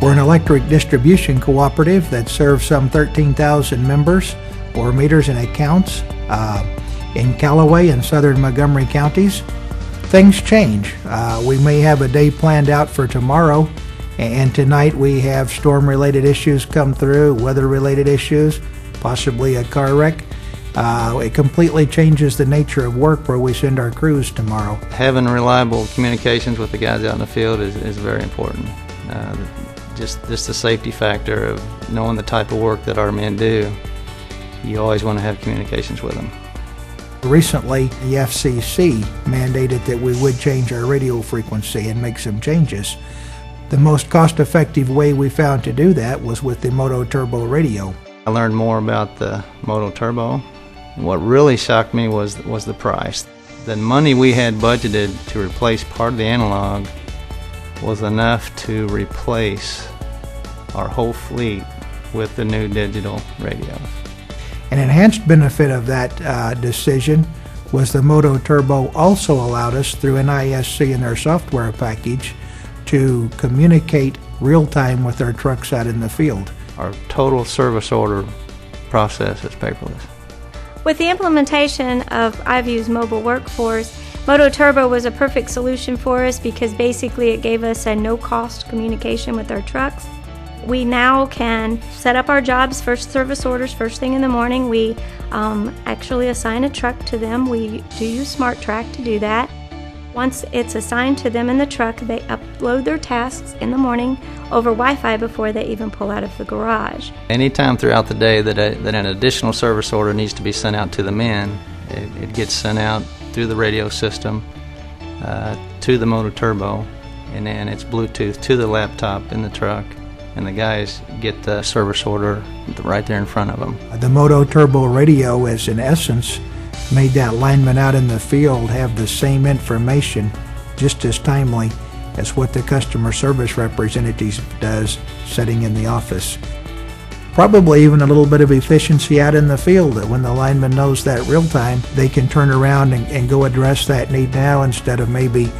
We're an electric distribution cooperative that serves some 13,000 members or meters and accounts in Callaway and southern Montgomery counties. Things change. We may have a day planned out for tomorrow, and tonight we have storm-related issues come through, weather-related issues, possibly a car wreck. It completely changes the nature of work where we send our crews tomorrow. Having reliable communications with the guys out in the field is very important. Just the safety factor of knowing the type of work that our men do, you always want to have communications with them. Recently, the FCC mandated that we would change our radio frequency and make some changes. The most cost-effective way we found to do that was with the Mototrbo radio. I learned more about the Mototrbo. What really shocked me was the price. The money we had budgeted to replace part of the analog was enough to replace our whole fleet with the new digital radios. An enhanced benefit of that decision was the Mototrbo also allowed us through NISC and their software package to communicate real-time with our trucks out in the field. Our total service order process is paperless. With the implementation of iView's mobile workforce, Mototrbo was a perfect solution for us because basically it gave us a no-cost communication with our trucks. We now can set up our jobs for service orders first thing in the morning. We actually assign a truck to them. We do use SmartTrack to do that. Once it's assigned to them in the truck, they upload their tasks in the morning over Wi-Fi before they even pull out of the garage. Anytime throughout the day that an additional service order needs to be sent out to the men, it gets sent out through the radio system to the Mototrbo, and then it's Bluetooth to the laptop in the truck, and the guys get the service order right there in front of them. The Mototrbo radio is, in essence, made that lineman out in the field have the same information just as timely as what the customer service representative does sitting in the office. Probably even a little bit of efficiency out in the field, that when the lineman knows that real time, they can turn around and go address that need now instead of maybe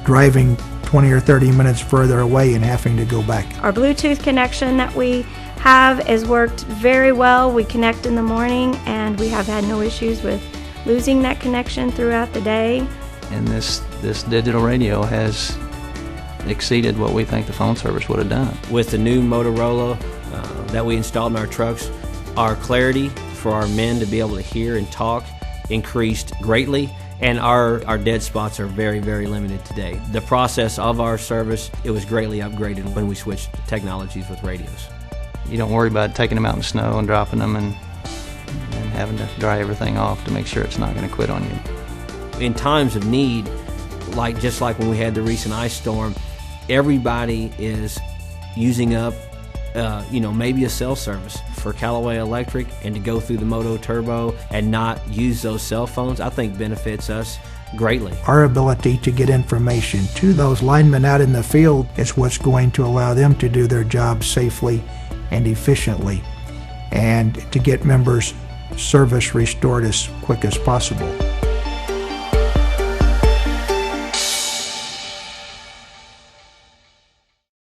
driving 20 or 30 minutes further away and having to go back. Our Bluetooth connection that we have has worked very well. We connect in the morning and we have had no issues with losing that connection throughout the day. And this digital radio has exceeded what we think the phone service would have done. With the new Motorola that we installed in our trucks, our clarity for our men to be able to hear and talk increased greatly, and our dead spots are very, very limited today. The process of our service, it was greatly upgraded when we switched technologies with radios. You don't worry about taking them out in the snow and dropping them and having to dry everything off to make sure it's not going to quit on you. In times of need, just like when we had the recent ice storm, everybody is using up maybe a cell service for Callaway Electric, and to go through the Mototrbo and not use those cell phones, I think benefits us greatly. Our ability to get information to those linemen out in the field is what's going to allow them to do their job safely and efficiently, and to get members' service restored as quick as possible.